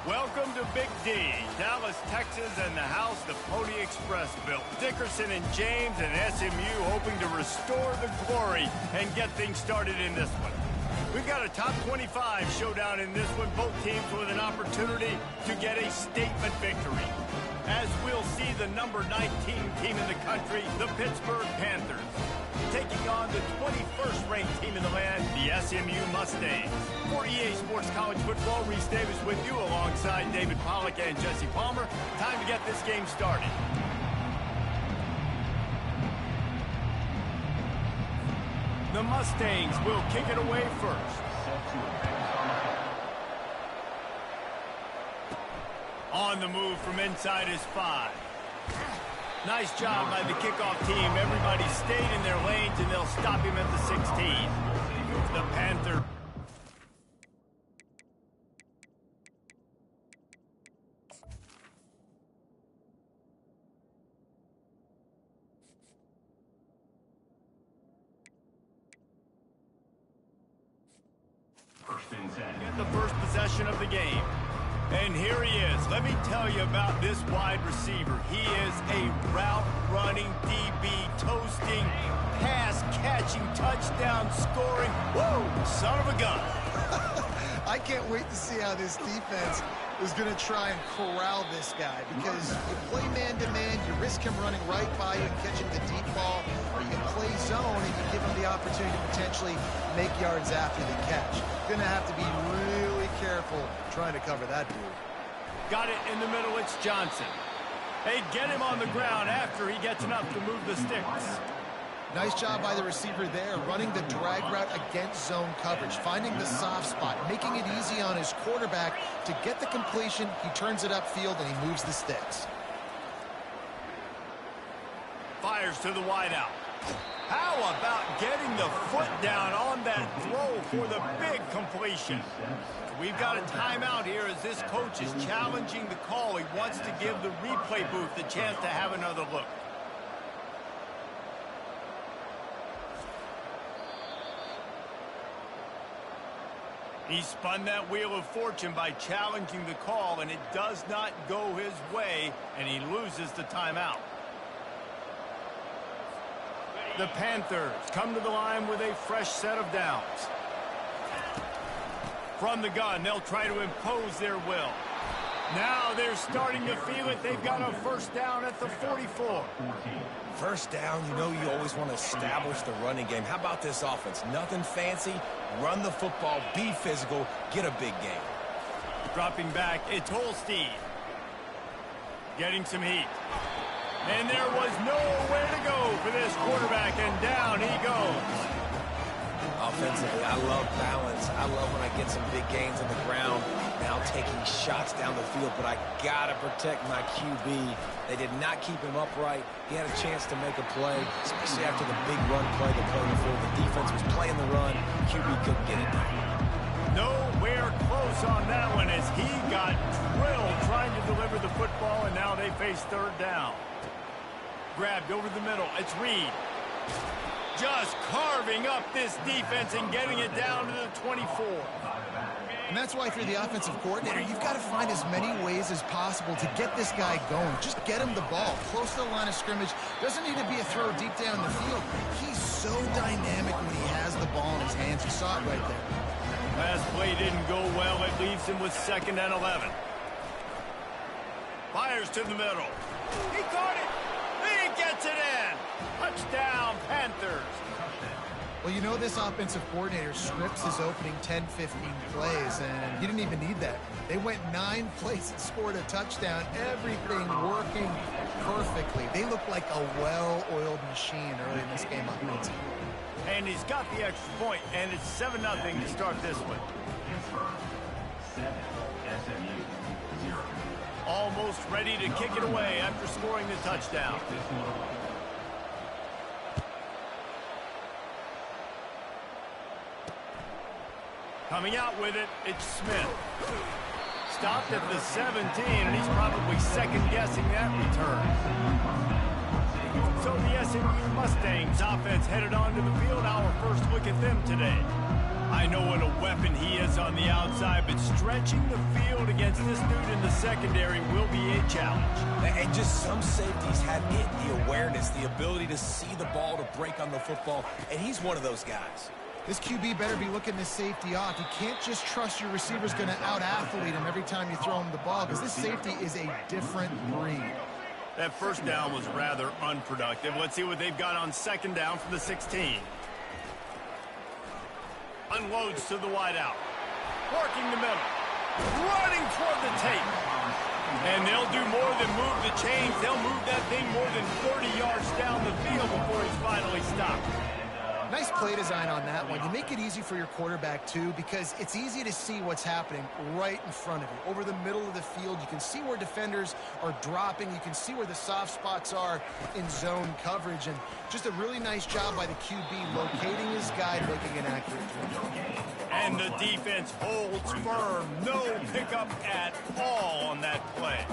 Welcome to Big D, Dallas, Texas, and the house the Pony Express built. Dickerson and James and SMU hoping to restore the glory and get things started in this one. We've got a top 25 showdown in this one, both teams with an opportunity to get a statement victory. As we'll see the number 19 team in the country, the Pittsburgh Panthers, taking on the 21st ranked team in the land, the SMU Mustangs. For EA Sports College Football, Reese Davis with you alongside David Pollack and Jesse Palmer. Time to get this game started. The Mustangs will kick it away first. On the move from inside is 5. Nice job by the kickoff team. Everybody stayed in their lanes, and they'll stop him at the 16. The Panther. Get the first possession of the game. And here he is. Let me tell you about this wide receiver. He is a route-running DB, toasting, pass-catching, touchdown-scoring, woo, son of a gun. I can't wait to see how this defense is going to try and corral this guy, because you play man-to-man, you risk him running right by you and catching the deep ball, or you can play zone and you give him the opportunity to potentially make yards after the catch. You're going to have to be really careful trying to cover that dude. Got it in the middle, it's Johnson. They get him on the ground after he gets enough to move the sticks. Nice job by the receiver there, running the drag route against zone coverage, finding the soft spot, making it easy on his quarterback to get the completion. He turns it upfield and he moves the sticks. Fires to the wideout. How about getting the foot down on that throw for the big completion? We've got a timeout here as this coach is challenging the call. He wants to give the replay booth the chance to have another look. He spun that wheel of fortune by challenging the call, and it does not go his way, and he loses the timeout. The Panthers come to the line with a fresh set of downs. From the gun, they'll try to impose their will. Now they're starting to feel it. They've got a first down at the 44. First down, you know you always want to establish the running game. How about this offense? Nothing fancy. Run the football, be physical, get a big game. Dropping back, it's Holstein. Getting some heat. And there was nowhere to go for this quarterback, and down he goes. Offensively, I love balance. I love when I get some big gains on the ground. Now taking shots down the field, but I got to protect my QB. They did not keep him upright. He had a chance to make a play, especially after the big run play they played before. The defense was playing the run. QB couldn't get it done. Nowhere close on that one as he got drilled trying to deliver the football, and now they face third down. Grabbed over the middle. It's Reed. Just carving up this defense and getting it down to the 24. And that's why if you're the offensive coordinator, you've got to find as many ways as possible to get this guy going. Just get him the ball close to the line of scrimmage. Doesn't need to be a throw deep down the field. He's so dynamic when he has the ball in his hands. You saw it right there. Last play didn't go well. It leaves him with 2nd and 11. Fires to the middle. He caught it. He gets it in. Touchdown, Panthers. Well, you know this offensive coordinator scripts his opening 10, 15 plays, and he didn't even need that. They went 9 plays and scored a touchdown. Everything working perfectly. They look like a well-oiled machine early in this game offensively. And he's got the extra point, and it's 7-0 to start this one. Almost ready to kick it away after scoring the touchdown. Coming out with it, it's Smith. Stopped at the 17, and he's probably second-guessing that return. So the SMU Mustangs offense headed onto the field. Our first look at them today. I know what a weapon he is on the outside, but stretching the field against this dude in the secondary will be a challenge. And just some safeties have it, the awareness, the ability to see the ball to break on the football, and he's one of those guys. This QB better be looking this safety off. You can't just trust your receiver's going to out-athlete him every time you throw him the ball, because this safety is a different breed. That first down was rather unproductive. Let's see what they've got on second down from the 16. Unloads to the wideout. Working the middle. Running toward the tape. And they'll do more than move the chains. They'll move that thing more than 30 yards down the field before he's finally stopped. Nice play design on that one. You make it easy for your quarterback, too, because it's easy to see what's happening right in front of you. Over the middle of the field, you can see where defenders are dropping. You can see where the soft spots are in zone coverage. And just a really nice job by the QB locating his guy, making an accurate throw. And the defense holds firm. No pickup at all on that play.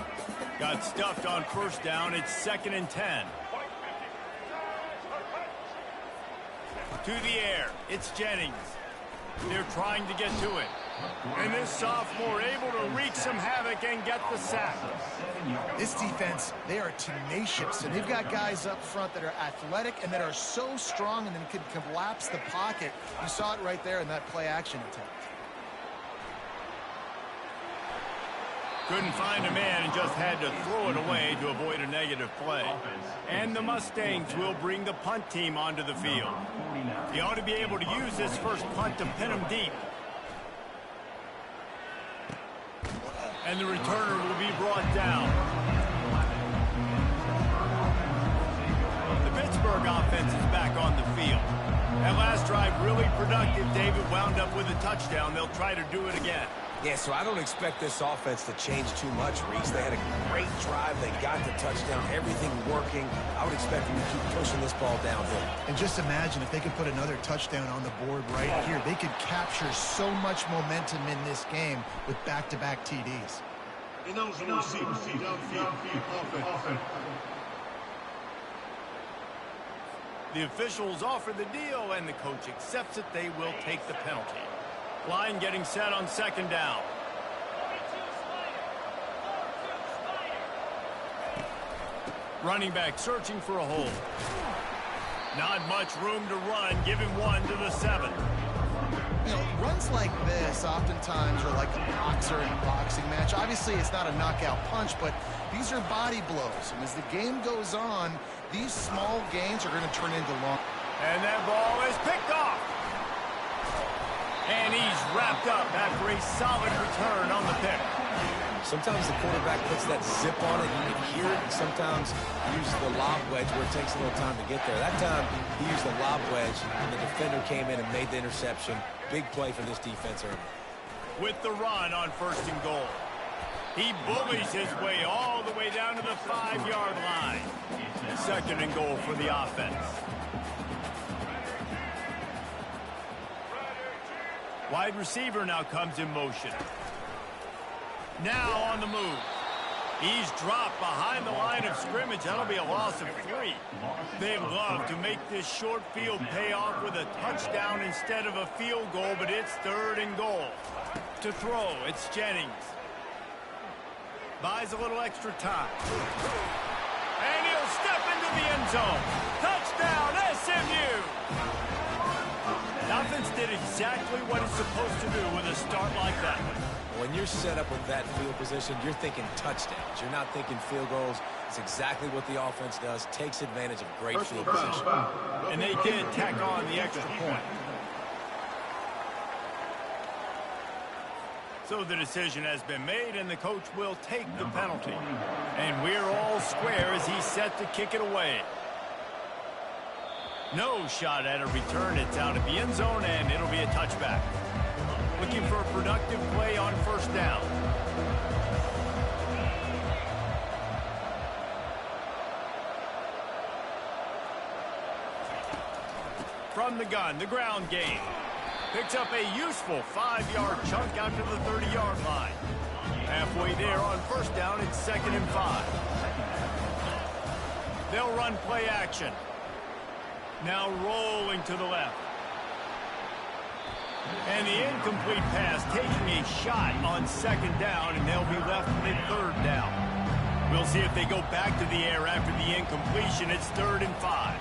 Got stuffed on first down. It's 2nd and 10. To the air, it's Jennings. They're trying to get to it. And this sophomore able to wreak some havoc and get the sack. This defense, they are tenacious, and they've got guys up front that are athletic and that are so strong and then can collapse the pocket. You saw it right there in that play-action attempt. Couldn't find a man and just had to throw it away to avoid a negative play. And the Mustangs will bring the punt team onto the field. He ought to be able to use this first punt to pin him deep. And the returner will be brought down. The Pittsburgh offense is back on the field. That last drive really productive. David wound up with a touchdown. They'll try to do it again. Yeah, so I don't expect this offense to change too much, Reese. They had a great drive. They got the touchdown. Everything working. I would expect them to keep pushing this ball downhill. And just imagine if they could put another touchdown on the board right here. They could capture so much momentum in this game with back-to-back TDs. The officials offer the deal, and the coach accepts it. They will take the penalty. Line getting set on second down. Running back searching for a hole. Not much room to run. Give him one to the 7. You know, runs like this oftentimes are like a boxer in a boxing match. Obviously, it's not a knockout punch, but these are body blows. And as the game goes on, these small gains are going to turn into long. And that ball is picked off. And he's wrapped up after a solid return on the pick. Sometimes the quarterback puts that zip on it, you can hear it, and sometimes he uses the lob wedge where it takes a little time to get there. That time, he used the lob wedge, and the defender came in and made the interception. Big play for this defense early. With the run on 1st and goal. He bullies his way all the way down to the 5-yard line. 2nd and goal for the offense. Wide receiver now comes in motion. Now on the move. He's dropped behind the line of scrimmage. That'll be a loss of 3. They love to make this short field pay off with a touchdown instead of a field goal, but it's 3rd and goal. To throw, it's Jennings. Buys a little extra time. And he'll step into the end zone. Touchdown, SMU! The offense did exactly what it's supposed to do with a start like that. When you're set up with that field position, you're thinking touchdowns. You're not thinking field goals. It's exactly what the offense does. Takes advantage of great field position. And they did tack on the extra point. So the decision has been made, and the coach will take the penalty. And we're all square as he's set to kick it away. No shot at a return. It's out of the end zone, and it'll be a touchback. Looking for a productive play on 1st down. From the gun, the ground game. Picks up a useful 5-yard chunk out to the 30-yard line. Halfway there on 1st down, it's 2nd and 5. They'll run play action. Now rolling to the left. And the incomplete pass taking a shot on second down, and they'll be left with a third down. We'll see if they go back to the air after the incompletion. It's 3rd and 5.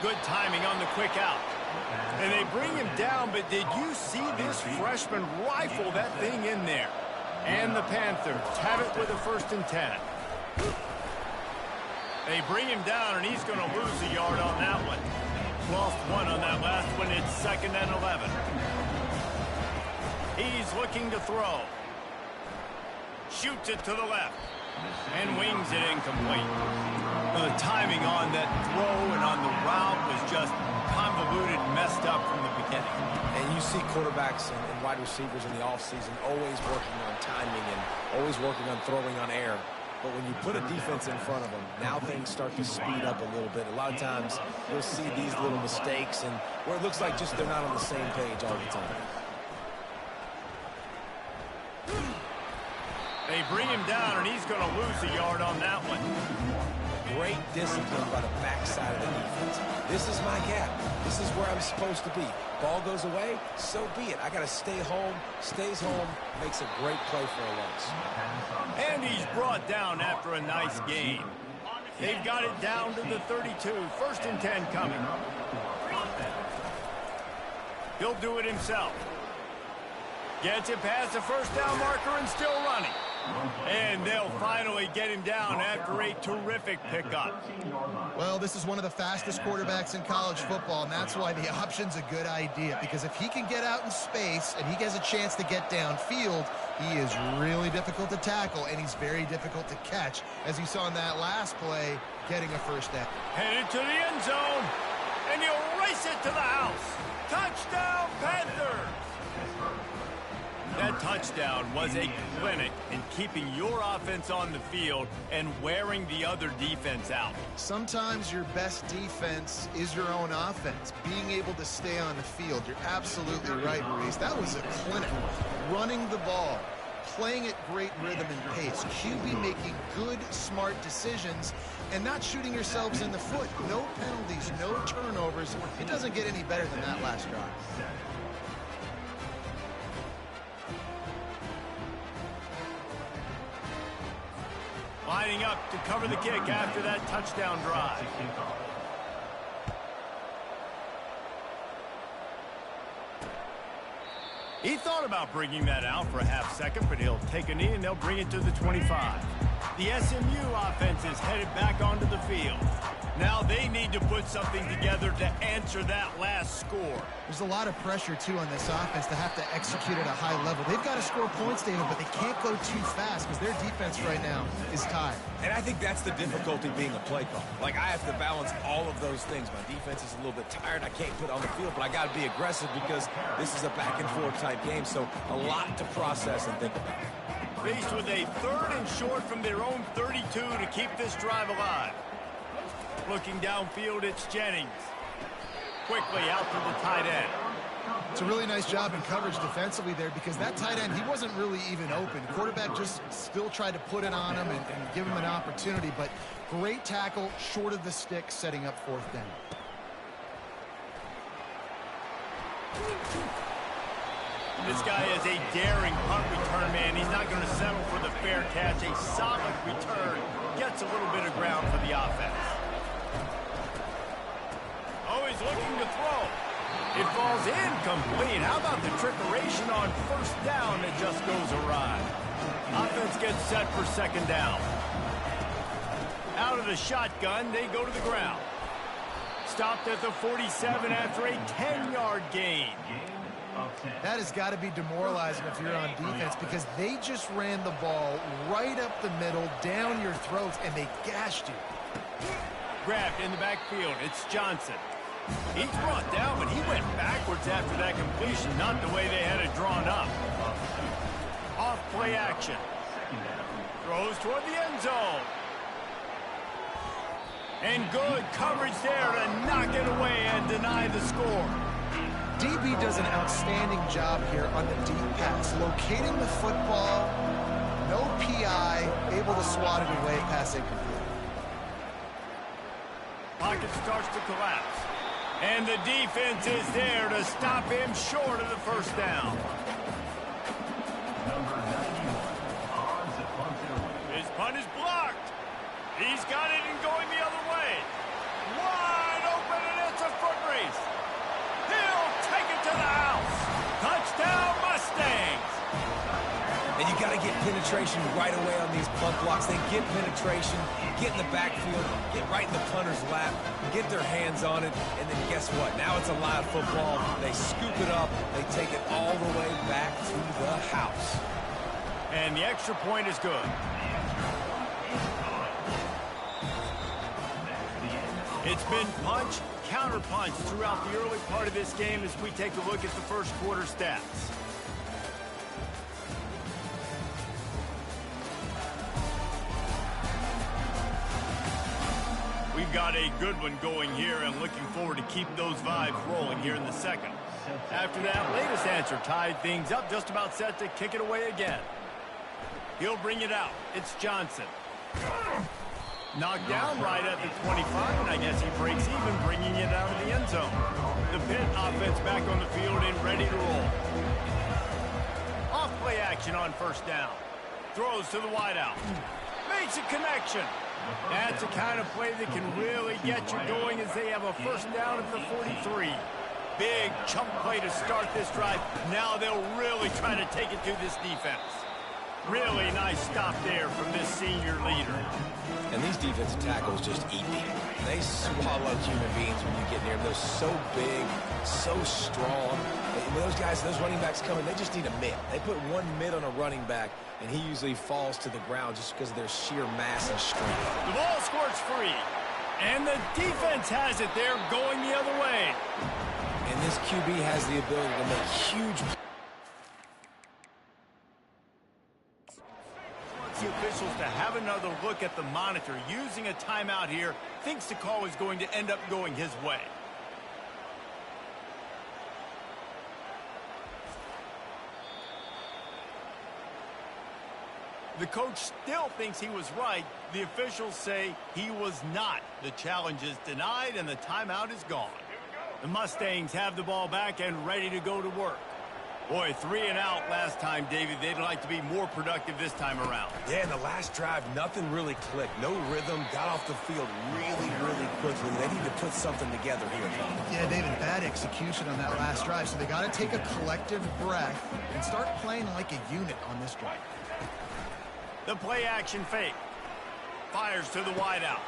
Good timing on the quick out. And they bring him down, but did you see this freshman rifle that thing in there? And the Panthers have it with a 1st and 10. They bring him down, and he's going to lose a yard on that one. Lost 1 on that last one. It's 2nd and 11. He's looking to throw. Shoots it to the left. And wings it incomplete. The timing on that throw and on the route was just convoluted, messed up from the beginning. And you see quarterbacks and wide receivers in the offseason always working on timing and always working on throwing on air. But when you put a defense in front of them, now things start to speed up a little bit. A lot of times you'll see these little mistakes and where it looks like just they're not on the same page all the time. They bring him down, and he's going to lose a yard on that one. Great discipline by the backside of the defense. This is my gap. This is where I'm supposed to be. Ball goes away, so be it. I got to stay home. Stays home, makes a great play for a loss. And he's brought down after a nice gain. They've got it down to the 32. 1st and 10 coming. He'll do it himself. Gets it past the first down marker and still running. And they'll finally get him down after a terrific pickup. Well, this is one of the fastest quarterbacks in college football, and that's why the option's a good idea. Because if he can get out in space and he has a chance to get downfield, he is really difficult to tackle, and he's very difficult to catch. As you saw in that last play, getting a 1st down. Headed to the end zone, and he'll race it to the house. Touchdown, Panthers! That touchdown was a clinic in keeping your offense on the field and wearing the other defense out. Sometimes your best defense is your own offense, being able to stay on the field. You're absolutely right, Maurice. That was a clinic. Running the ball, playing at great rhythm and pace, QB making good, smart decisions, and not shooting yourselves in the foot. No penalties, no turnovers. It doesn't get any better than that last drive. Lining up to cover the kick after that touchdown drive. He thought about bringing that out for a half second, but he'll take a knee and they'll bring it to the 25. The SMU offense is headed back onto the field. Now they need to put something together to answer that last score. There's a lot of pressure, too, on this offense to have to execute at a high level. They've got to score points, David, but they can't go too fast because their defense right now is tired. And I think that's the difficulty being a play call. Like, I have to balance all of those things. My defense is a little bit tired. I can't put on the field, but I got to be aggressive because this is a back-and-forth type game, so a lot to process and think about. Faced with a 3rd and short from their own 32 to keep this drive alive. Looking downfield, it's Jennings. Quickly out to the tight end. It's a really nice job in coverage defensively there because that tight end, he wasn't really even open. Quarterback just still tried to put it on him and give him an opportunity, but great tackle, short of the stick, setting up 4th down. This guy is a daring punt return man. He's not going to settle for the fair catch. A solid return. Gets a little bit of ground for the offense. Oh, he's looking to throw. It falls incomplete. How about the trickeration on 1st down that just goes awry? Offense gets set for 2nd down. Out of the shotgun, they go to the ground. Stopped at the 47 after a 10-yard gain. That has got to be demoralizing if you're on defense because they just ran the ball right up the middle, down your throats, and they gashed you. Grabbed in the backfield. It's Johnson. He's brought down, but he went backwards after that completion, not the way they had it drawn up. Off play action. Throws toward the end zone. And good coverage there to knock it away and deny the score. DB does an outstanding job here on the deep pass, locating the football, no PI, able to swat it away, pass incomplete. Pocket starts to collapse. And the defense is there to stop him short of the first down. His punt is blocked. He's got it and going the other way. Wide open, and it's a foot race. He'll take it to the house. Touchdown, Mustangs. And you got to get penetration right away on these punt blocks. They get penetration, get in the backfield, get right in the punter's lap, get their hands on it, and then guess what? Now it's a live football. They scoop it up. They take it all the way back to the house. And the extra point is good. It's been punch, counter-punch throughout the early part of this game as we take a look at the first quarter stats. We've got a good one going here and looking forward to keep those vibes rolling here in the second. After that latest answer tied things up, just about set to kick it away again. He'll bring it out. It's Johnson. Knocked down right at the 25, and I guess he breaks even, bringing it out of the end zone. The Pitt offense back on the field and ready to roll. Off play action on first down. Throws to the wideout. Makes a connection. That's the kind of play that can really get you going as they have a first down at the 43. Big chunk play to start this drive. Now they'll really try to take it to this defense. Really nice stop there from this senior leader. And these defensive tackles just eat people. They swallow human beings when you get near them. They're so big, so strong. When those guys, those running backs come in, they just need a mid. They put one mid on a running back, and he usually falls to the ground just because of their sheer mass and strength. The ball squirts free. And the defense has it there going the other way. And this QB has the ability to make huge plays. The officials to have another look at the monitor using a timeout here. Thinks the call is going to end up going his way. The coach still thinks he was right. The officials say he was not. The challenge is denied and the timeout is gone. The Mustangs have the ball back and ready to go to work. Boy, 3 and out last time, David. They'd like to be more productive this time around. Yeah, in the last drive, nothing really clicked. No rhythm, got off the field really quickly. They need to put something together here. Yeah, David, bad execution on that last drive, so they got to take a collective breath and start playing like a unit on this drive. The play action fake. Fires to the wideout.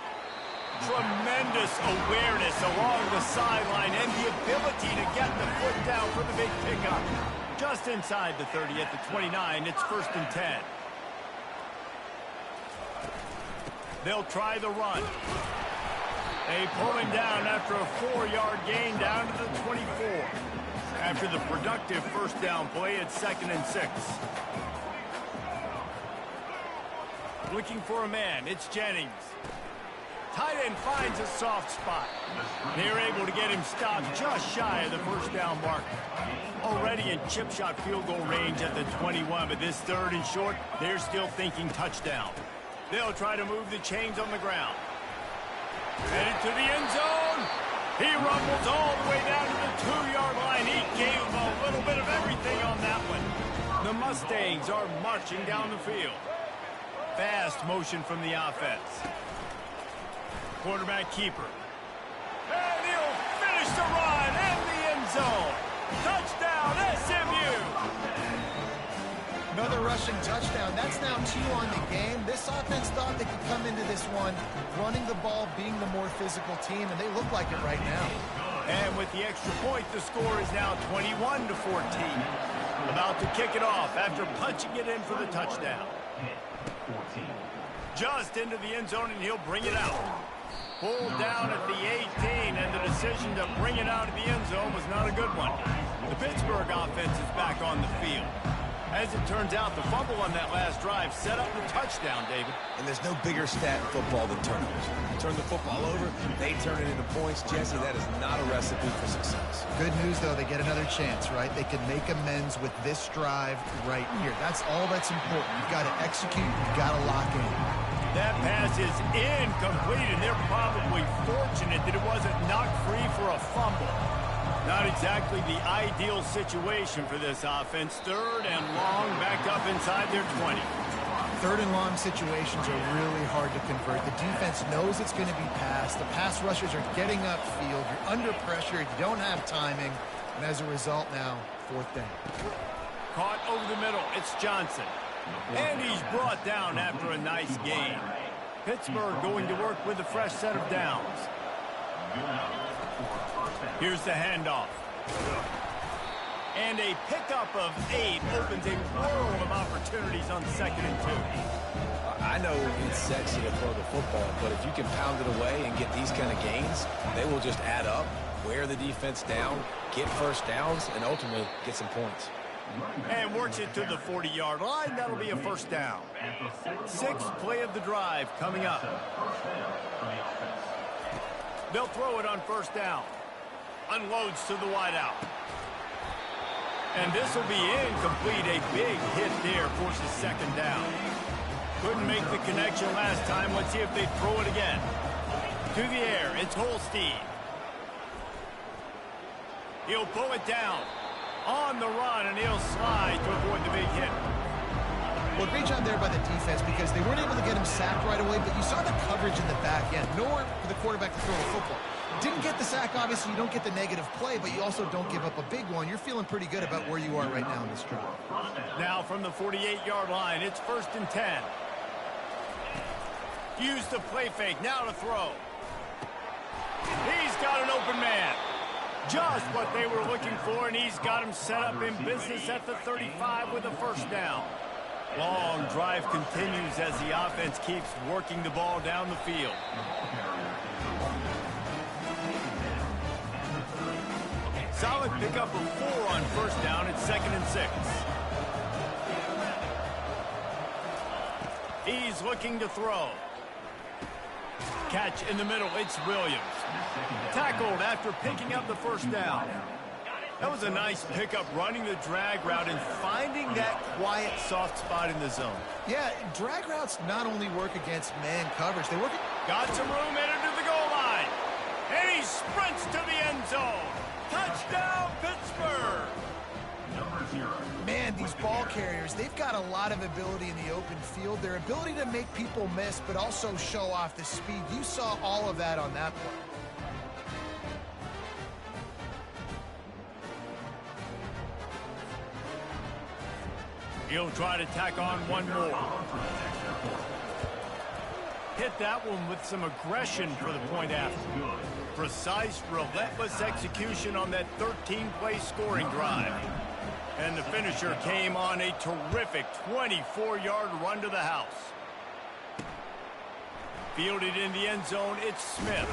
Tremendous awareness along the sideline and the ability to get the foot down for the big pickup. Just inside the 30 at the 29, it's 1st and 10. They'll try the run. They pull him down after a 4-yard gain down to the 24. After the productive first down play, it's 2nd and 6. Looking for a man, it's Jennings. Tight end finds a soft spot. They're able to get him stopped just shy of the first down mark. Already in chip shot field goal range at the 21, but this 3rd and short, they're still thinking touchdown. They'll try to move the chains on the ground. Headed to the end zone. He rumbles all the way down to the 2-yard line. He gave a little bit of everything on that one. The Mustangs are marching down the field. Fast motion from the offense. Quarterback keeper. And he'll finish the run in the end zone. Touchdown, SMU. Another rushing touchdown. That's now 2 on the game. This offense thought they could come into this one running the ball, being the more physical team, and they look like it right now. And with the extra point, the score is now 21-14. About to kick it off after punching it in for the touchdown. Just into the end zone, and he'll bring it out. Pulled down at the 18, and the decision to bring it out of the end zone was not a good one. The Pittsburgh offense is back on the field. As it turns out, the fumble on that last drive set up the touchdown, David. And there's no bigger stat in football than turnovers. You turn the football over, they turn it into points. Jesse, that is not a recipe for success. Good news, though, they get another chance, right? They can make amends with this drive right here. That's all that's important. You've got to execute. You've got to lock in. That pass is incomplete, and they're probably fortunate that it wasn't knocked free for a fumble. Not exactly the ideal situation for this offense. 3rd and long, back up inside their 20. 3rd and long situations are really hard to convert. The defense knows it's going to be passed. The pass rushers are getting upfield. You're under pressure. You don't have timing. And as a result now, 4th down. Caught over the middle. It's Johnson. And he's brought down after a nice gain. Pittsburgh going to work with a fresh set of downs. Here's the handoff. And a pickup of 8 opens a world of opportunities on 2nd and 2. I know it's sexy to throw the football, but if you can pound it away and get these kind of gains, they will just add up, wear the defense down, get first downs, and ultimately get some points. And works it to the 40-yard line. That'll be a first down. 6th play of the drive coming up. They'll throw it on first down. Unloads to the wideout. And this will be incomplete. A big hit there forces 2nd down. Couldn't make the connection last time. Let's see if they throw it again. To the air, it's Holstein. He'll pull it down. On the run, and he'll slide to avoid the big hit. Well, great job there by the defense because they weren't able to get him sacked right away, but you saw the coverage in the back end. Nowhere for the quarterback to throw the football. Didn't get the sack, obviously. You don't get the negative play, but you also don't give up a big one. You're feeling pretty good about where you are right now in this drive. Now from the 48-yard line, it's 1st and 10. Use the play fake, now to throw. He's got an open man. Just what they were looking for, and he's got him set up in business at the 35 with a first down. Long drive continues as the offense keeps working the ball down the field. Solid pickup of 4 on first down at 2nd and 6. He's looking to throw. Catch in the middle, it's Williams. Tackled after picking up the first down. That was a nice pickup, running the drag route and finding that quiet, soft spot in the zone. Yeah, drag routes not only work against man coverage, they work... Got some room, headed to the goal line. And he sprints to the end zone. Touchdown, Pittsburgh! Man, these ball carriers, they've got a lot of ability in the open field. Their ability to make people miss, but also show off the speed. You saw all of that on that play. He'll try to tack on one more. Hit that one with some aggression for the point after. Precise, relentless execution on that 13-play scoring drive. And the finisher came on a terrific 24-yard run to the house. Fielded in the end zone, it's Smith.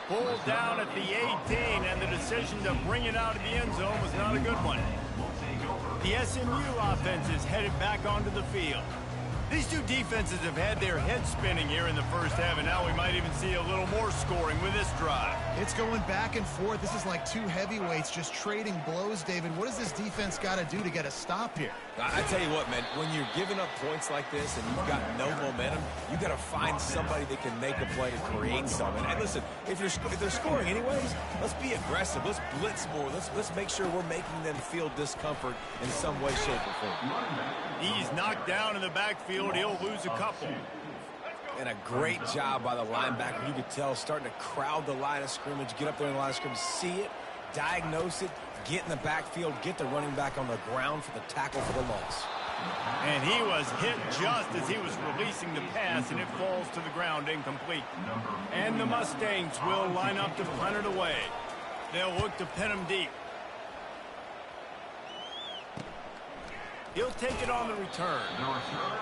Pulled down at the 18, and the decision to bring it out of the end zone was not a good one. The SMU offense is headed back onto the field. These two defenses have had their heads spinning here in the first half, and now we might even see a little more scoring with this drive. It's going back and forth. This is like two heavyweights just trading blows, David. What does this defense got to do to get a stop here? I tell you what, man, when you're giving up points like this and you've got no momentum, you got to find somebody that can make a play to create something. And listen, if they're scoring anyways, let's be aggressive. Let's blitz more. Let's make sure we're making them feel discomfort in some way, shape, or form. He's knocked down in the backfield. He'll lose a couple. And a great job by the linebacker. You could tell starting to crowd the line of scrimmage, get up there in the line of scrimmage, see it, diagnose it, get in the backfield, get the running back on the ground for the tackle for the loss. And he was hit just as he was releasing the pass, and it falls to the ground incomplete. And the Mustangs will line up to punt it away. They'll look to pin him deep. He'll take it on the return.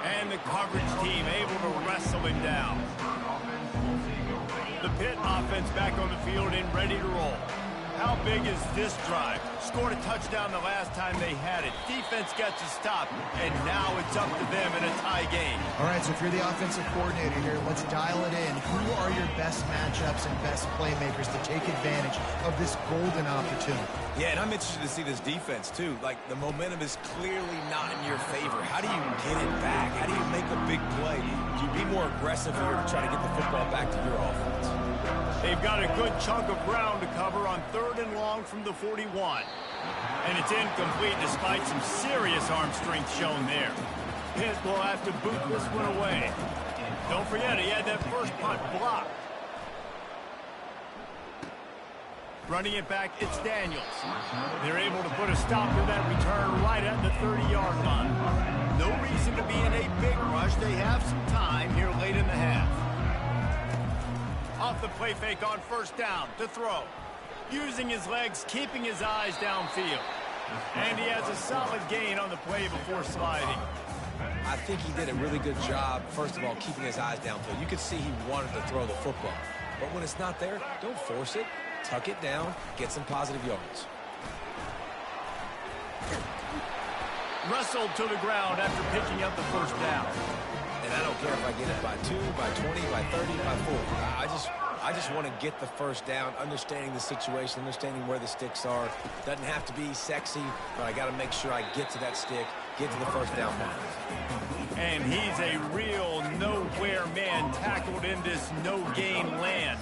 And the coverage team able to wrestle him down. The Pitt offense back on the field and ready to roll. How big is this drive? Scored a touchdown the last time they had it. Defense gets a stop, and now it's up to them in a tie game. All right, so if you're the offensive coordinator here, let's dial it in. who are your best matchups and best playmakers to take advantage of this golden opportunity. Yeah, and I'm interested to see this defense, too. Like, the momentum is clearly not in your favor. How do you get it back? How do you make a big play? Do you be more aggressive here to try to get the football back to your offense? They've got a good chunk of ground to cover on 3rd and long from the 41. And it's incomplete despite some serious arm strength shown there. Pitt will have to boot this one away. Don't forget, he had that first punt blocked. Running it back, it's Daniels. They're able to put a stop to that return right at the 30-yard line. No reason to be in a big rush. They have some time here late in the half. Off the play fake on 1st down to throw. Using his legs, keeping his eyes downfield. And he has a solid gain on the play before sliding. I think he did a really good job, first of all, keeping his eyes downfield. You could see he wanted to throw the football. But when it's not there, don't force it. Tuck it down, get some positive yards. Wrestled to the ground after picking up the 1st down. And I don't care if I get it by 2, by 20, by 30, by 40. I just want to get the 1st down, understanding the situation, understanding where the sticks are. Doesn't have to be sexy, but I got to make sure I get to that stick, get to the 1st down mark. And he's a real nowhere man tackled in this no-gain land.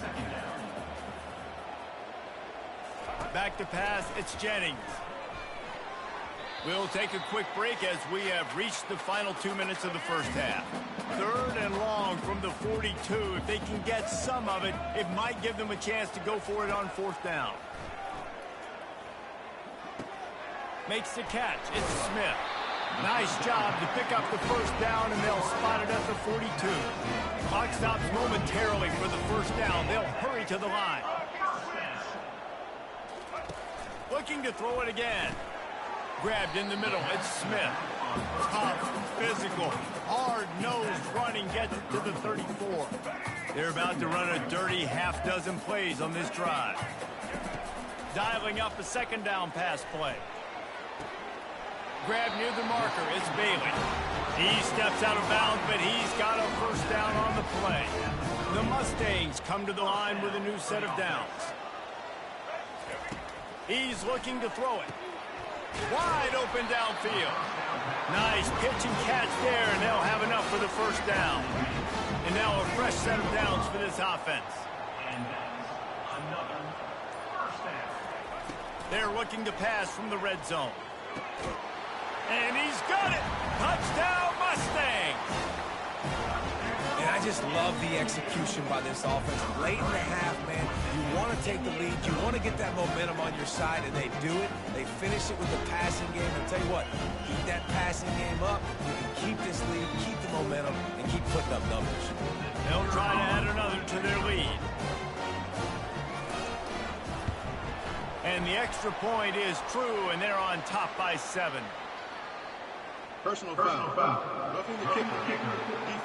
Back to pass, it's Jennings. We'll take a quick break as we have reached the final 2 minutes of the 1st half. 3rd and long from the 42. If they can get some of it, it might give them a chance to go for it on 4th down. Makes the catch. It's Smith. Nice job to pick up the 1st down, and they'll spot it at the 42. Clock stops momentarily for the 1st down. They'll hurry to the line. Looking to throw it again. Grabbed in the middle, it's Smith. Tough, physical, hard-nosed running gets it to the 34. They're about to run a dirty half-dozen plays on this drive. Dialing up a 2nd down pass play. Grab near the marker, it's Bailey. He steps out of bounds, but he's got a 1st down on the play. The Mustangs come to the line with a new set of downs. He's looking to throw it. Wide open downfield. Nice pitch and catch there, and they'll have enough for the 1st down. And now a fresh set of downs for this offense. They're looking to pass from the red zone. And he's got it. Touchdown, Mustang. And I just love the execution by this offense. Late in the half, man, you want to take the lead. You want to get that momentum on your side, and they do it. They finish it with the passing game. And tell you what, keep that passing game up. You can keep this lead, keep the momentum, and keep putting up numbers. They'll try to add another to their lead. And the extra point is true, and they're on top by 7. Personal foul. Roughing the kicker.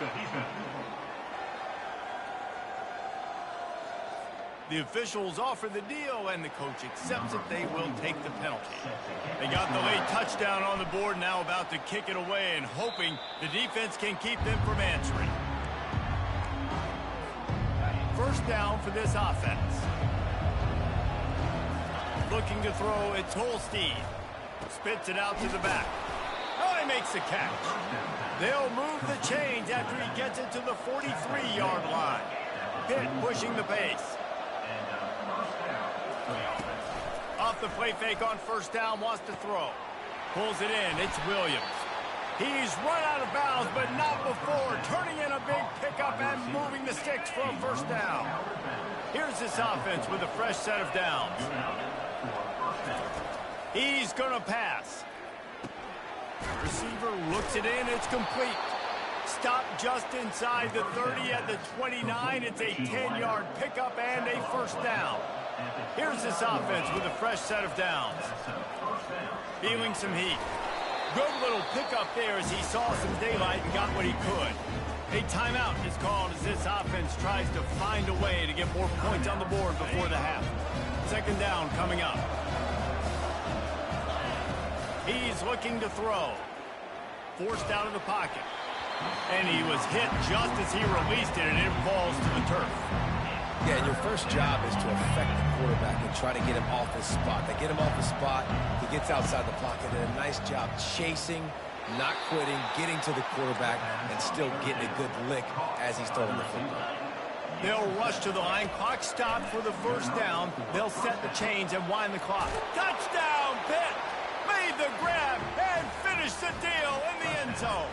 Defense. The officials offer the deal, and the coach accepts it. They will take the penalty. They got the late touchdown on the board, now about to kick it away and hoping the defense can keep them from answering. 1st down for this offense. Looking to throw, it's Holstein. Spits it out to the back. Oh, he makes the catch. They'll move the chains after he gets it to the 43-yard line. Pitt pushing the pace. Off the play fake on 1st down, wants to throw. Pulls it in, it's Williams. He's run out of bounds, but not before. Turning in a big pickup and moving the sticks for a 1st down. Here's this offense with a fresh set of downs. He's going to pass. Receiver looks it in, it's complete. Stop just inside the 30 at the 29. It's a 10-yard pickup and a 1st down. Here's this offense with a fresh set of downs. Feeling some heat. Good little pickup there as he saw some daylight and got what he could. A timeout is called as this offense tries to find a way to get more points on the board before the half. 2nd down coming up. He's looking to throw. Forced out of the pocket. And he was hit just as he released it, and it falls to the turf. first job is to affect the quarterback and try to get him off his spot. They get him off his spot, he gets outside the pocket, and a nice job chasing, not quitting, getting to the quarterback, and still getting a good lick as he's throwing the football. They'll rush to the line. Clock stopped for the first down. They'll set the chains and wind the clock. Touchdown, Pitt! Made the grab and finished the deal in the end zone.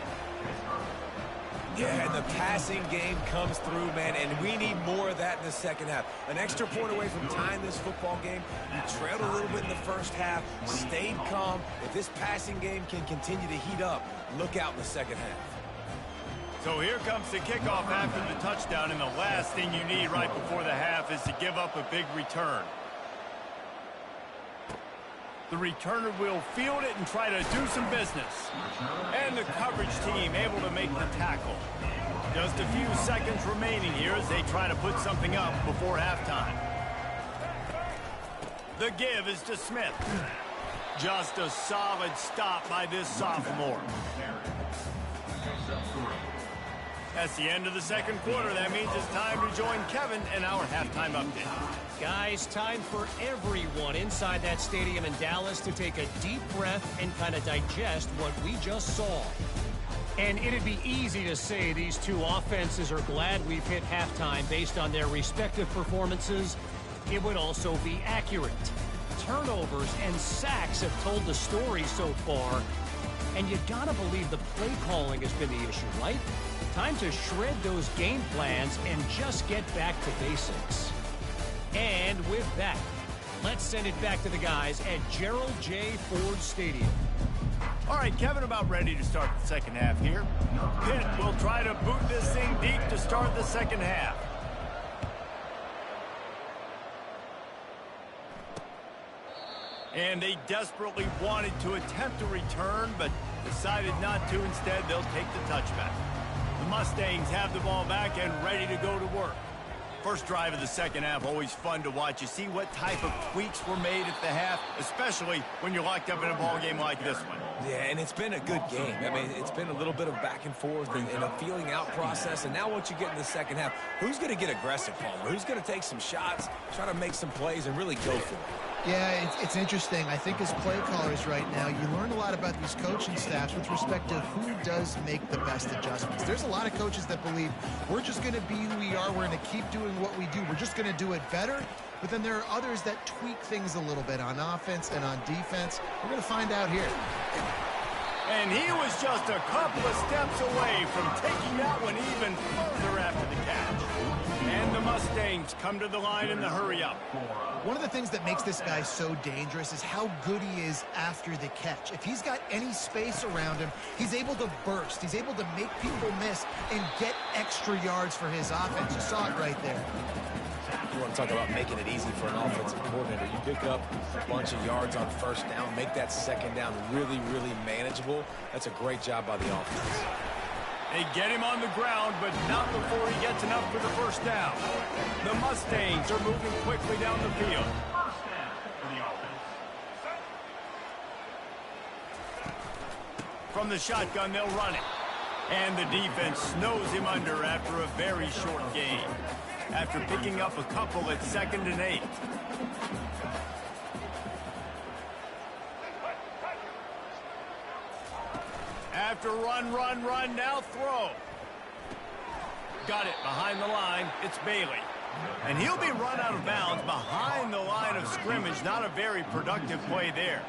Yeah, and the passing game comes through, man, and we need more of that in the second half. An extra point away from tying this football game. You trailed a little bit in the first half, stayed calm. If this passing game can continue to heat up, look out in the second half. So here comes the kickoff after the touchdown, and the last thing you need right before the half is to give up a big return. The returner will field it and try to do some business. And the coverage team able to make the tackle. Just a few seconds remaining here as they try to put something up before halftime. The give is to Smith. Just a solid stop by this sophomore. That's the end of the second quarter. That means it's time to join Kevin in our halftime update. Guys, time for everyone inside that stadium in Dallas to take a deep breath and kind of digest what we just saw. And it'd be easy to say these two offenses are glad we've hit halftime based on their respective performances. It would also be accurate. Turnovers and sacks have told the story so far. And you gotta believe the play calling has been the issue, right? Time to shred those game plans and just get back to basics. And with that, let's send it back to the guys at Gerald J. Ford Stadium. All right, Kevin, about ready to start the second half here. Pitt will try to boot this thing deep to start the second half. And they desperately wanted to attempt a return, but decided not to. Instead, they'll take the touchback. The Mustangs have the ball back and ready to go to work. First drive of the second half, always fun to watch. You see what type of tweaks were made at the half, especially when you're locked up in a ball game like this one. Yeah, and it's been a good game. I mean, it's been a little bit of back and forth and a feeling out process. And now once you get in the second half, who's going to get aggressive, Palmer? Who's going to take some shots, try to make some plays, and really go for it? Yeah, it's interesting. I think as play callers right now, you learn a lot about these coaching staffs with respect to who does make the best adjustments. There's a lot of coaches that believe we're just going to be who we are. We're going to keep doing what we do. We're just going to do it better. But then there are others that tweak things a little bit on offense and on defense. We're going to find out here. And he was just a couple of steps away from taking that one even further after the catch. And the Mustangs come to the line in the hurry-up. One of the things that makes this guy so dangerous is how good he is after the catch. If he's got any space around him, he's able to burst. He's able to make people miss and get extra yards for his offense. You saw it right there. You want to talk about making it easy for an offensive coordinator. You pick up a bunch of yards on first down, make that second down really, really manageable. That's a great job by the offense. They get him on the ground, but not before he gets enough for the first down. The Mustangs are moving quickly down the field. From the shotgun, they'll run it. And the defense snows him under after a very short gain. After picking up a couple at 2nd and 8. After run, now throw. Got it behind the line. It's Bailey. And he'll be run out of bounds behind the line of scrimmage. Not a very productive play there.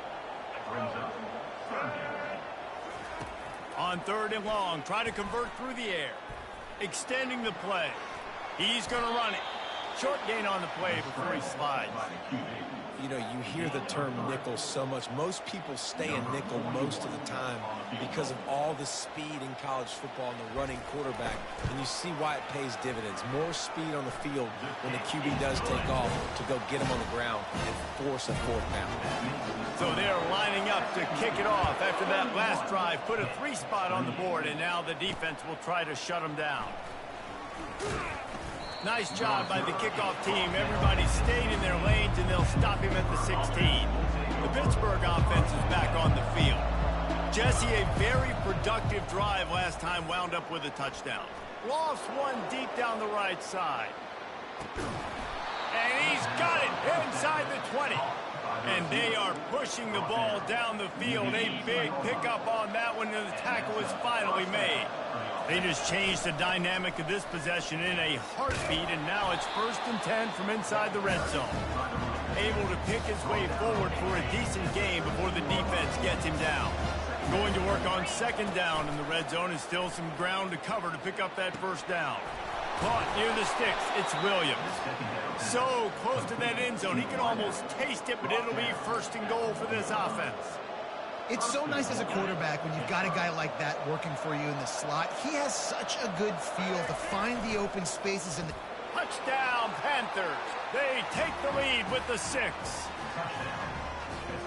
On 3rd and long, try to convert through the air. Extending the play. He's going to run it. Short gain on the play before he slides. You know, you hear the term nickel so much. Most people stay in nickel most of the time because of all the speed in college football and the running quarterback. And you see why it pays dividends. More speed on the field when the QB does take off to go get him on the ground and force a 4th down. So they're lining up to kick it off after that last drive. Put a 3 spot on the board, and now the defense will try to shut them down. Nice job by the kickoff team. Everybody stayed in their lanes, and they'll stop him at the 16. The Pittsburgh offense is back on the field. Jesse, a very productive drive last time, wound up with a touchdown. Lost one deep down the right side. And he's got it inside the 20. And they are pushing the ball down the field. A big pickup on that one, and the tackle is finally made. They just changed the dynamic of this possession in a heartbeat, and now it's 1st and 10 from inside the red zone. Able to pick his way forward for a decent game before the defense gets him down. Going to work on 2nd down in the red zone, and still some ground to cover to pick up that 1st down. Caught near the sticks. It's Williams. So close to that end zone, he can almost taste it, but it'll be 1st and goal for this offense. It's so nice as a quarterback when you've got a guy like that working for you in the slot. He has such a good feel to find the open spaces in the... Touchdown, Panthers. They take the lead with the 6.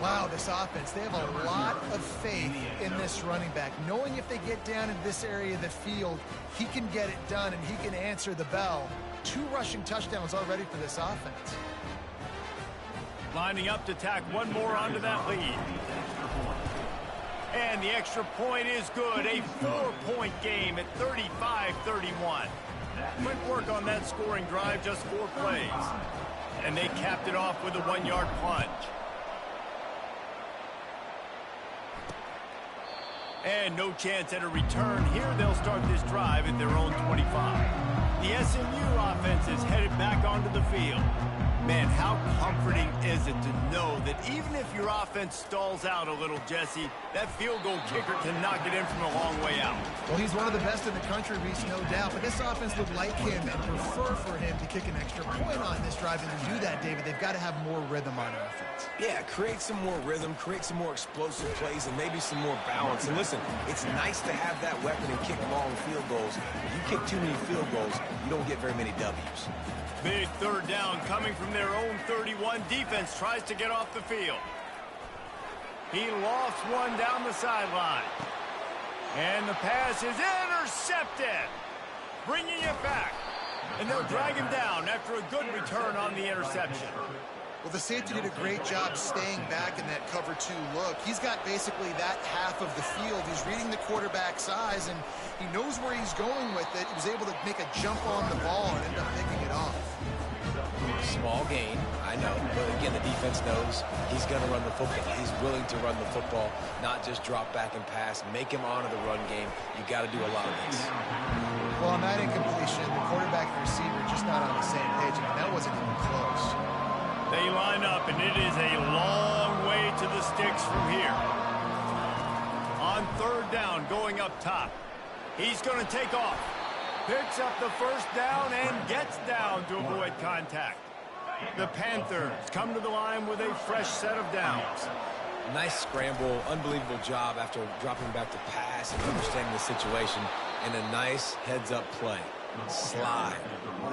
Wow, this offense, they have a lot of faith in this running back, knowing if they get down in this area of the field, he can get it done and he can answer the bell. 2 rushing touchdowns already for this offense. Lining up to tack one more onto that lead. And the extra point is good. A 4-point game at 35-31. Quick work on that scoring drive, just 4 plays. And they capped it off with a 1-yard plunge. And no chance at a return here. They'll start this drive at their own 25. The SMU offense is headed back onto the field. Man, how comforting is it to know that even if your offense stalls out a little, Jesse, that field goal kicker can knock it in from a long way out. Well, he's one of the best in the country, Reese, no doubt. But this offense would like him and prefer for him to kick an extra point on this drive. And to do that, David, they've got to have more rhythm on offense. Yeah, create some more rhythm, create some more explosive plays, and maybe some more balance. And listen, it's nice to have that weapon and kick long field goals. If you kick too many field goals, you don't get very many W's. Big 3rd down coming from their own 31. Defense tries to get off the field. He lofts one down the sideline. And the pass is intercepted. Bringing it back. And they'll drag him down after a good return on the interception. Well, the safety did a great job staying back in that cover 2 look. He's got basically that half of the field. He's reading the quarterback's eyes, and he knows where he's going with it. He was able to make a jump on the ball and end up picking it off. Small gain, I know, but again, the defense knows he's going to run the football. He's willing to run the football, not just drop back and pass, make him honor the run game. You got to do a lot of this. Well, on that incompletion, the quarterback and receiver just not on the same page. I mean, that wasn't even close. They line up, and it is a long way to the sticks from here. On 3rd down, going up top. He's going to take off. Picks up the 1st down and gets down to avoid contact. The Panthers come to the line with a fresh set of downs. Nice scramble, unbelievable job after dropping back to pass and understanding the situation, and a nice heads-up play. Slide.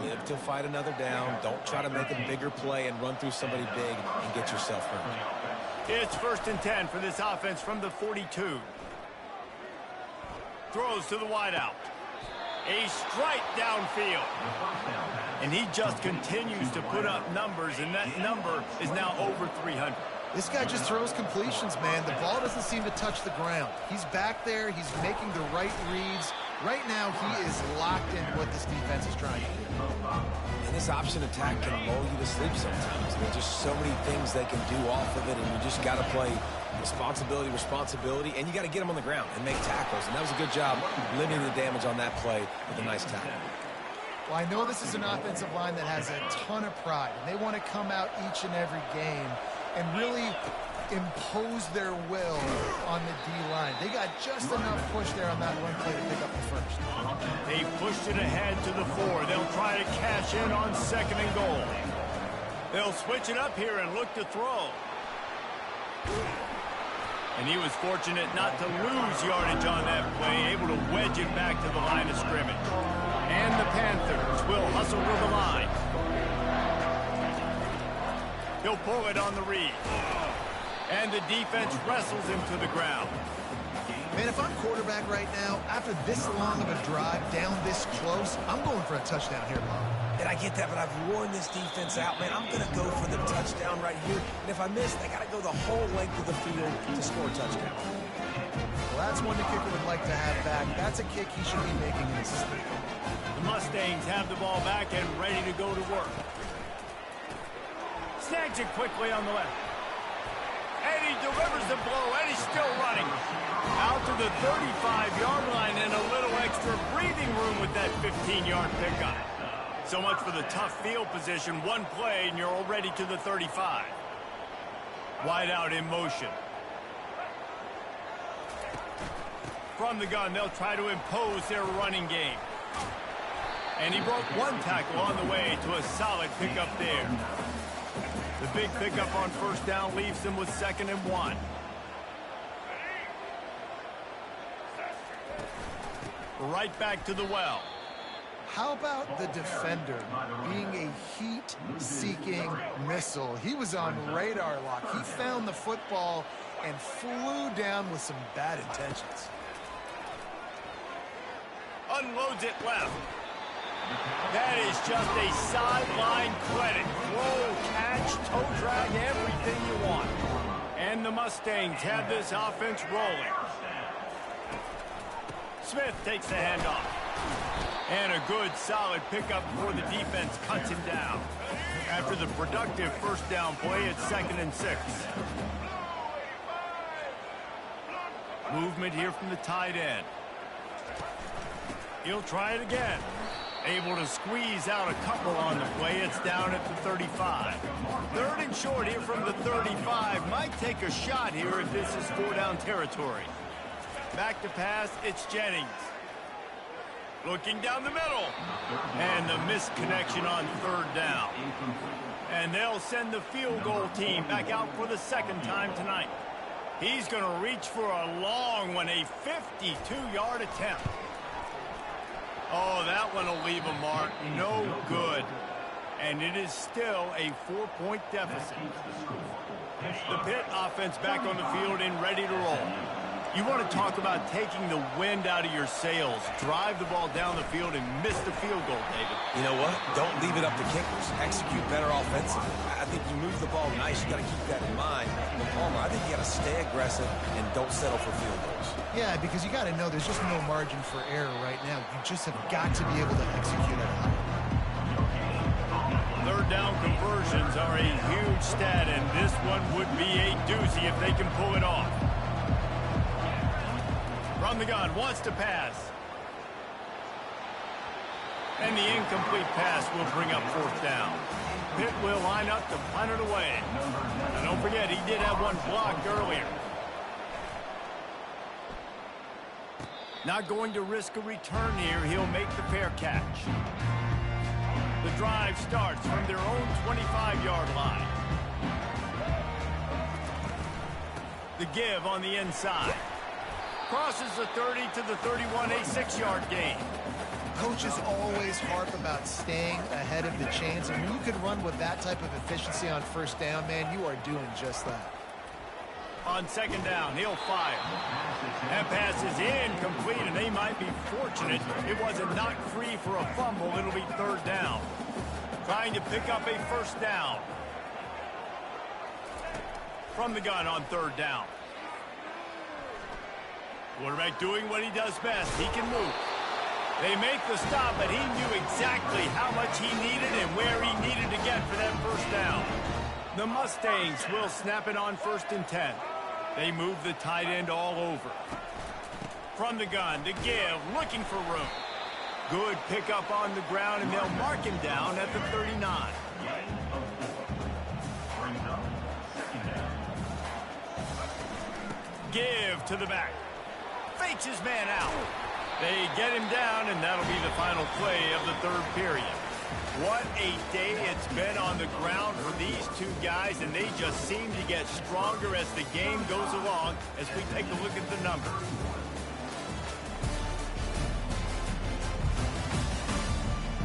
Live to fight another down. Don't try to make a bigger play and run through somebody big and get yourself hurt. It's 1st and 10 for this offense from the 42. Throws to the wideout. A strike downfield. And he just continues to put up numbers, and that number is now over 300. This guy just throws completions, man. The ball doesn't seem to touch the ground. He's back there. He's making the right reads. Right now, he is locked into what this defense is trying to do. And this option attack can lull you to sleep sometimes. There's just so many things they can do off of it, and you just got to play responsibility, and you got to get them on the ground and make tackles. And that was a good job limiting the damage on that play with a nice tackle. Well, I know this is an offensive line that has a ton of pride, and they want to come out each and every game and really impose their will on the D-line. They got just enough push there on that one play to pick up the 1st. They pushed it ahead to the 4. They'll try to cash in on 2nd and goal. They'll switch it up here and look to throw. And he was fortunate not to lose yardage on that play, able to wedge it back to the line of scrimmage. And the Panthers will hustle to the line. He'll pull it on the read. And the defense wrestles him to the ground. Man, if I'm quarterback right now, after this long of a drive down this close, I'm going for a touchdown here, Bob. And I get that, but I've worn this defense out, man. I'm going to go for the touchdown right here. And if I miss, they got to go the whole length of the field to score a touchdown. Well, that's one the kicker would like to have back. That's a kick he should be making in his sleep. The Mustangs have the ball back and ready to go to work. Snags it quickly on the left. And he delivers the blow, and he's still running. Out to the 35-yard line, and a little extra breathing room with that 15-yard pickup. So much for the tough field position. One play, and you're already to the 35. Wide out in motion. From the gun, they'll try to impose their running game. And he broke one tackle on the way to a solid pickup there. The big pickup on first down leaves them with 2nd and 1. Right back to the well. How about the defender being a heat-seeking missile? He was on radar lock. He found the football and flew down with some bad intentions. Unloads it left. That is just a sideline credit. Roll, catch, toe drag, everything you want. And the Mustangs have this offense rolling. Smith takes the handoff. And a good, solid pickup before the defense cuts him down. After the productive first down play, it's 2nd and 6. Movement here from the tight end. He'll try it again. Able to squeeze out a couple on the play. It's down at the 35. 3rd and short here from the 35. Might take a shot here if this is 4-down territory. Back to pass, it's Jennings. Looking down the middle. And the missed connection on 3rd down. And they'll send the field goal team back out for the 2nd time tonight. He's going to reach for a long one, a 52-yard attempt. Oh, that one will leave a mark. No good. And it is still a 4-point deficit. The Pitt offense back on the field and ready to roll. You want to talk about taking the wind out of your sails. Drive the ball down the field and miss the field goal, David. You know what? Don't leave it up to kickers. Execute better offensively. I think you move the ball nice. You got to keep that in mind. But Palmer, I think you got to stay aggressive and don't settle for field goals. Yeah, because you got to know there's just no margin for error right now. You just have got to be able to execute it. 3rd down conversions are a huge stat, and this one would be a doozy if they can pull it off. From the gun, wants to pass. And the incomplete pass will bring up 4th down. Pitt will line up to punt it away. And don't forget, he did have one blocked earlier. Not going to risk a return here. He'll make the fair catch. The drive starts from their own 25-yard line. The give on the inside. Crosses the 30 to the 31, a 6-yard gain. Coaches always harp about staying ahead of the chains, and when you can run with that type of efficiency on 1st down, man, you are doing just that. On 2nd down, he'll fire. That pass is incomplete, and they might be fortunate it wasn't knocked free for a fumble. It'll be 3rd down. Trying to pick up a 1st down. From the gun on 3rd down. Quarterback doing what he does best. He can move. They make the stop, but he knew exactly how much he needed and where he needed to get for that 1st down. The Mustangs will snap it on 1st and 10. They move the tight end all over. From the gun, to give, looking for room. Good pickup on the ground, and they'll mark him down at the 39. Give to the back. Fakes his man out. They get him down, and that'll be the final play of the 3rd period. What a day it's been on the ground for these two guys, and they just seem to get stronger as the game goes along as we take a look at the numbers.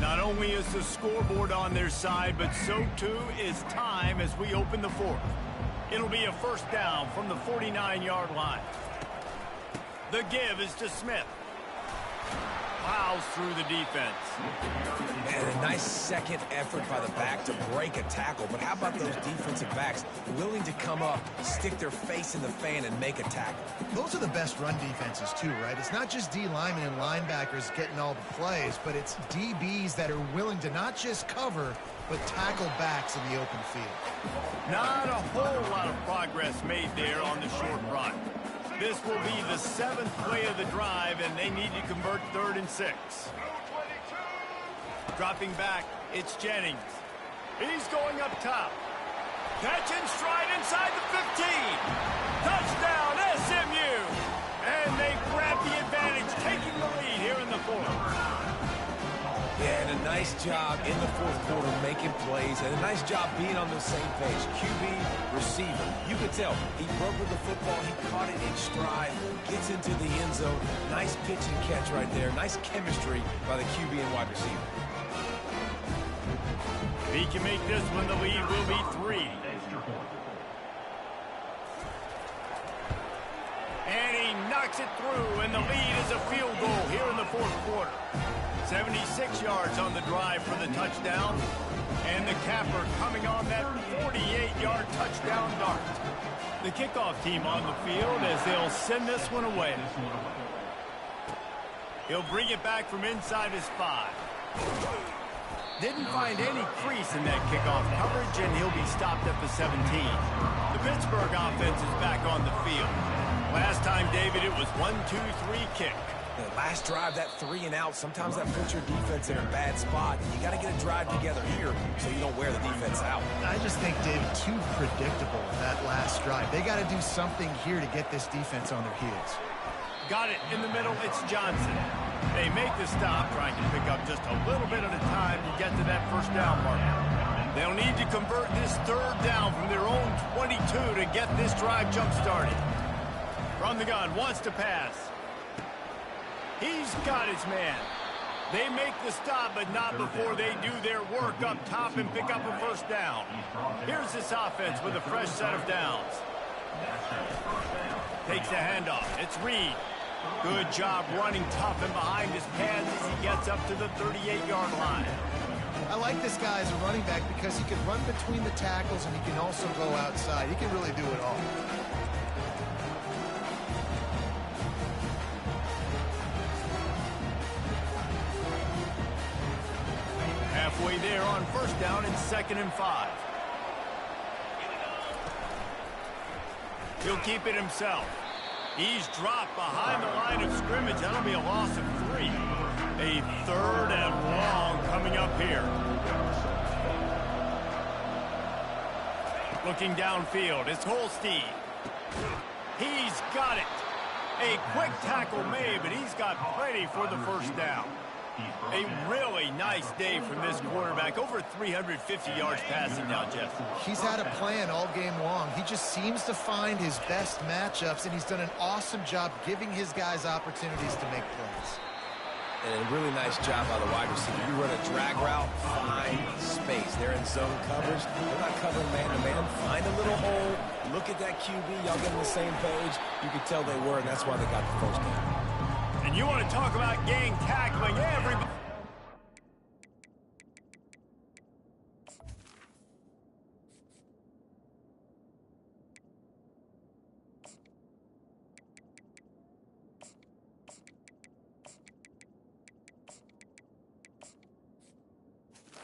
Not only is the scoreboard on their side, but so too is time as we open the 4th. It'll be a 1st down from the 49-yard line. The give is to Smith. plows through the defense. And a nice second effort by the back to break a tackle. But how about those defensive backs willing to come up, stick their face in the fan, and make a tackle? Those are the best run defenses too, right? It's not just D linemen and linebackers getting all the plays, but it's DBs that are willing to not just cover, but tackle backs in the open field. Not a whole lot of progress made there on the short run. This will be the 7th play of the drive, and they need to convert 3rd and 6. Dropping back, it's Jennings. He's going up top. Catch and stride inside the 15. Touchdown, SMU! And they grab the advantage, taking the lead here in the 4th. Yeah, and a nice job in the 4th quarter making plays, and a nice job being on the same page. QB, receiver. You could tell he broke with the football, he caught it in stride, gets into the end zone. Nice pitch and catch right there. Nice chemistry by the QB and wide receiver. If he can make this one, the lead will be 3. And he knocks it through, and the lead is a field goal here in the 4th quarter. 76 yards on the drive for the touchdown. And the capper coming on that 48-yard touchdown dart. The kickoff team on the field as they'll send this one away. He'll bring it back from inside his 5. Didn't find any crease in that kickoff coverage, and he'll be stopped at the 17. The Pittsburgh offense is back on the field. Last time, David, it was 1-2-3 kick. The last drive, that 3 and out, sometimes that puts your defense in a bad spot. You got to get a drive together here so you don't wear the defense out. I just think, David, too predictable that last drive. They got to do something here to get this defense on their heels. Got it in the middle, it's Johnson. They make the stop, trying to pick up just a little bit at a time to get to that 1st down marker. They'll need to convert this 3rd down from their own 22 to get this drive jump-started. From the gun, wants to pass. He's got his man. They make the stop, but not before they do their work up top and pick up a 1st down. Here's this offense with a fresh set of downs. Takes the handoff. It's Reed. Good job running tough and behind his pads as he gets up to the 38-yard line. I like this guy as a running back because he can run between the tackles and he can also go outside. He can really do it all. Halfway there on 1st down and 2nd and 5. He'll keep it himself. He's dropped behind the line of scrimmage. That'll be a loss of 3. A 3rd and long coming up here. Looking downfield, it's Holstein. He's got it. A quick tackle made, but he's got plenty for the 1st down. A really nice day from this quarterback. Over 350 yards passing now, Jeff. He's had a plan all game long. He just seems to find his best matchups, and he's done an awesome job giving his guys opportunities to make plays. And a really nice job by the wide receiver. You run a drag route, find space. They're in zone coverage. They're not covering man-to-man. Find a little hole. Look at that QB. Y'all get on the same page. You could tell they were, and that's why they got the 1st down. And you want to talk about gang tackling, everybody.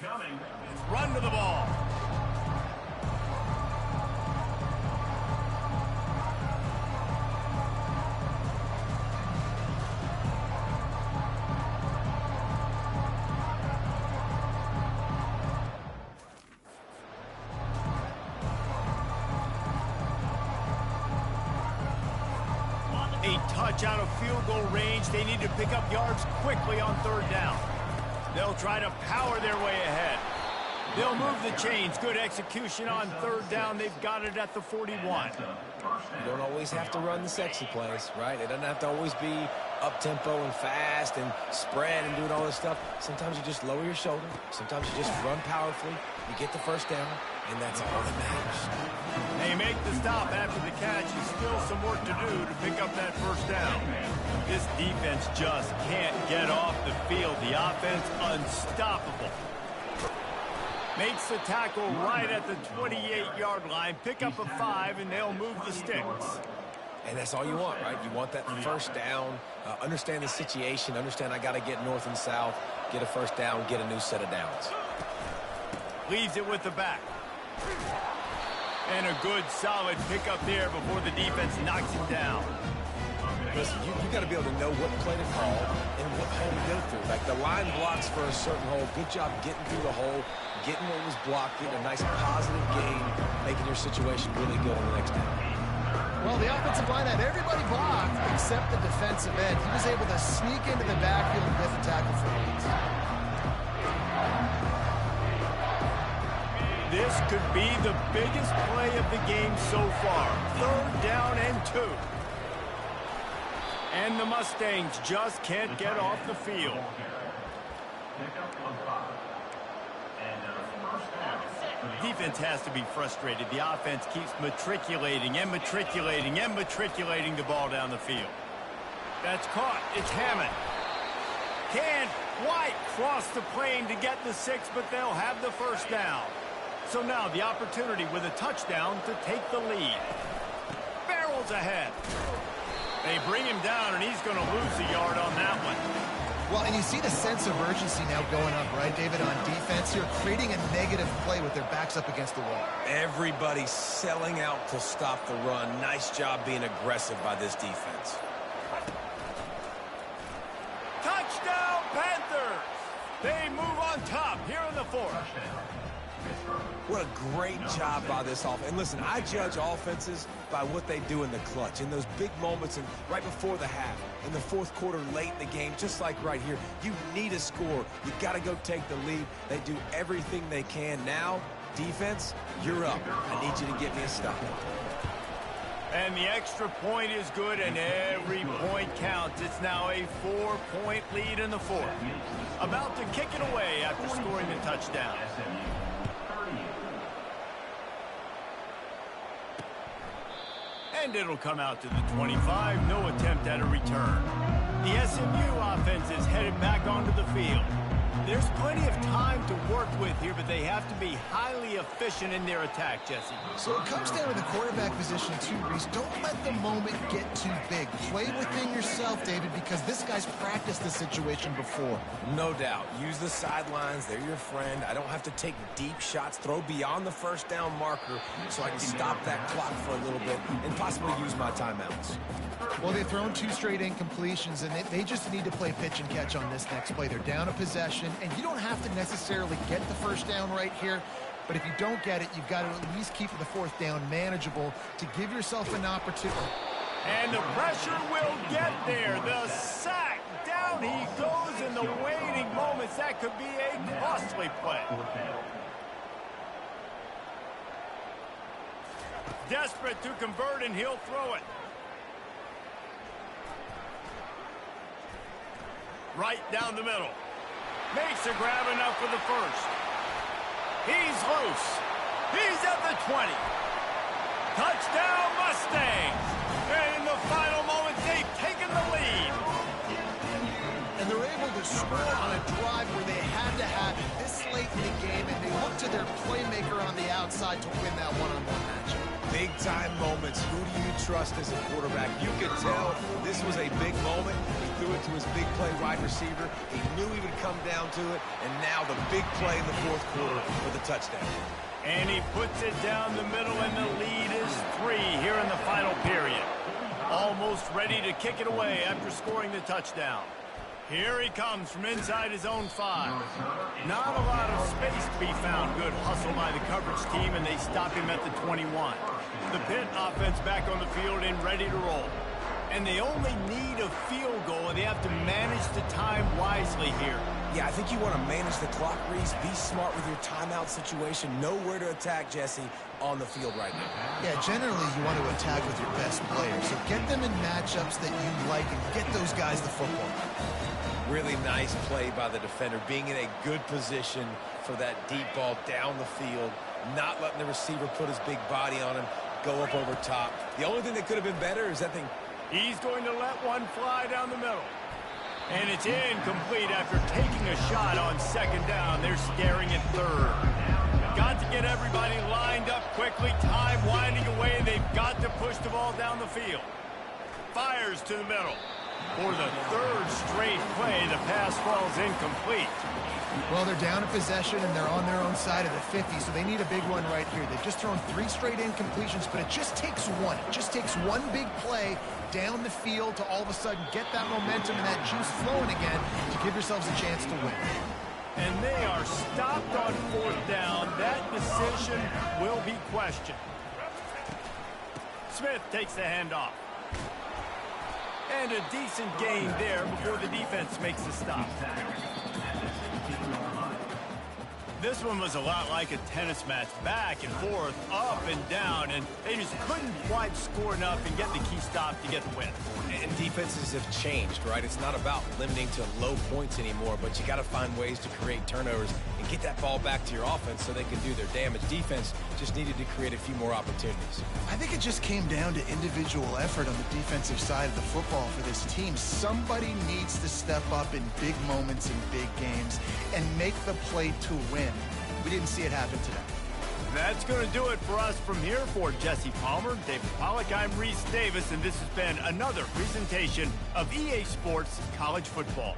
Coming. Run to the ball. A touch out of field goal range. They need to pick up yards quickly on 3rd down. They'll try to power their way ahead. They'll move the chains. Good execution on third down. They've got it at the 41. You don't always have to run the sexy plays, right? It doesn't have to always be up-tempo and fast and spread and doing all this stuff. Sometimes you just lower your shoulder. Sometimes you just run powerfully. You get the first down, and that's all that matters. They make the stop after the catch. And still some work to do to pick up that first down. This defense just can't get off the field. The offense unstoppable. Makes the tackle right at the 28-yard line. Pick up a 5, and they'll move the sticks. And that's all you want, right? You want that first down, understand the situation, understand I got to get north and south, get a first down, get a new set of downs. Leaves it with the back. And a good, solid pickup there before the defense knocks him down. Listen, you got to be able to know what play to call and what hole to go through. Like the line blocks for a certain hole. Good job getting through the hole, getting what was blocked, getting a nice positive gain, making your situation really good on the next down. Well, the offensive line had everybody blocked except the defensive end. He was able to sneak into the backfield and get the tackle for it. This could be the biggest play of the game so far. Third down and 2. And the Mustangs just can't get off the field. Defense has to be frustrated. The offense keeps matriculating and matriculating and matriculating the ball down the field. That's caught. It's Hammond. Can't quite cross the plane to get the 6, but they'll have the first down. So now the opportunity with a touchdown to take the lead. Barrels ahead. They bring him down, and he's going to lose a yard on that one. Well, and you see the sense of urgency now going up, right, David, on defense here, creating a negative play with their backs up against the wall. Everybody's selling out to stop the run. Nice job being aggressive by this defense. Touchdown, Panthers! They move on top here in the 4th. What a great job by this offense. And listen, I judge offenses by what they do in the clutch, in those big moments and right before the half, in the 4th quarter, late in the game, just like right here. You need a score. You got to go take the lead. They do everything they can. Now, defense, you're up. I need you to get me a stop. And the extra point is good, and every point counts. It's now a 4-point lead in the 4th. About to kick it away after scoring the touchdown. And it'll come out to the 25. No attempt at a return. The SMU offense is headed back onto the field. There's plenty of time to work with here, but they have to be highly efficient in their attack, Jesse. So it comes down to the quarterback position too, Reese. Don't let the moment get too big. Play within yourself, David, because this guy's practiced this situation before. No doubt. Use the sidelines. They're your friend. I don't have to take deep shots, throw beyond the first down marker so I can stop that clock for a little bit and possibly use my timeouts. Well, they've thrown 2 straight incompletions, and they just need to play pitch and catch on this next play. They're down a possession, and you don't have to necessarily get the first down right here, but if you don't get it, you've got to at least keep the 4th down manageable to give yourself an opportunity. And the pressure will get there. The sack. Down he goes in the waiting moments. That could be a costly play. Desperate to convert, and he'll throw it. Right down the middle. Makes a grab enough for the first. He's loose. He's at the 20. Touchdown, Mustangs. And in the final moments, they've taken the lead. And they're able to score on a drive where they had to have it this late in the game, and they look to their playmaker on the outside to win that one-on-one matchup. Big-time moments. Who do you trust as a quarterback? You could tell this was a big moment. He threw it to his big play wide receiver. He knew he would come down to it, and now the big play in the 4th quarter for the touchdown. And he puts it down the middle, and the lead is 3 here in the final period. Almost ready to kick it away after scoring the touchdown. Here he comes from inside his own 5. Not a lot of space to be found. Good hustle by the coverage team, and they stop him at the 21. The Pitt offense back on the field and ready to roll. And they only need a field goal, and they have to manage the time wisely here. Yeah, I think you want to manage the clock, Reese. Be smart with your timeout situation. Know where to attack, Jesse, on the field right now. Yeah, generally you want to attack with your best players. So get them in matchups that you like and get those guys the football. Really nice play by the defender, being in a good position for that deep ball down the field, not letting the receiver put his big body on him, go up over top. The only thing that could have been better is that thing. He's going to let one fly down the middle. And it's incomplete after taking a shot on second down. They're staring at third. Got to get everybody lined up quickly. Time winding away. They've got to push the ball down the field. Fires to the middle. For the third straight play, the pass falls incomplete. Well, they're down in possession, and they're on their own side of the 50, so they need a big one right here. They've just thrown 3 straight incompletions, but it just takes one. It just takes one big play down the field to all of a sudden get that momentum and that juice flowing again to give yourselves a chance to win. And they are stopped on fourth down. That decision will be questioned. Smith takes the handoff. And a decent gain there before the defense makes the stop. This one was a lot like a tennis match, back and forth, up and down, and they just couldn't quite score enough and get the key stop to get the win. And defenses have changed, right? It's not about limiting to low points anymore, but you got to find ways to create turnovers and get that ball back to your offense so they can do their damage. Defense just needed to create a few more opportunities. I think it just came down to individual effort on the defensive side of the football for this team. Somebody needs to step up in big moments in big games and make the play to win. We didn't see it happen today. That's going to do it for us from here. For Jesse Palmer, David Pollack, I'm Reese Davis, and this has been another presentation of EA Sports College Football.